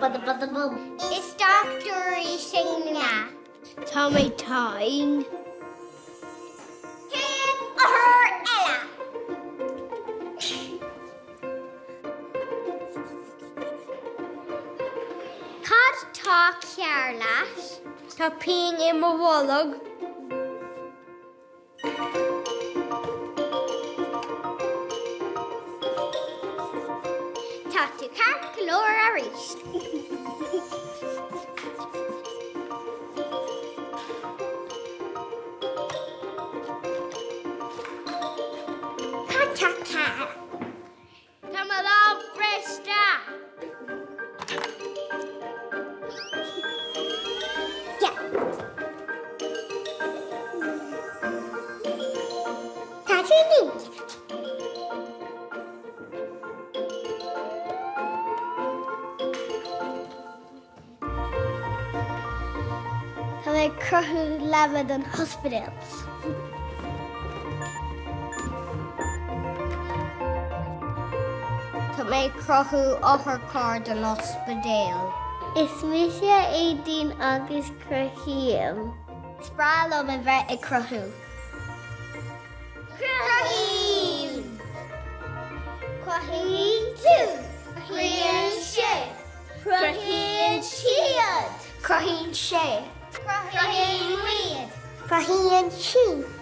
Is Dr. Singna. Tommy Tyne. Cyn or Ella. Cad tá cear leis. Tá peeing in my walog. Tá tú ceart glór a rís. Tá cear. Tá my love Brista. Yeah. Tá tú ninja. Tá mé crothú levad an hospitals. Tá mé crothú ochar card an Ospidéal. Is misia é dín agus Cruthaím. Spráil am a bheith I crothú. Cruthaím. Cruthaím Cruthaím sé. Cruthaím siad. Cruthaím sé. Cruthaím Cruthaím riad. Cruthaím sí.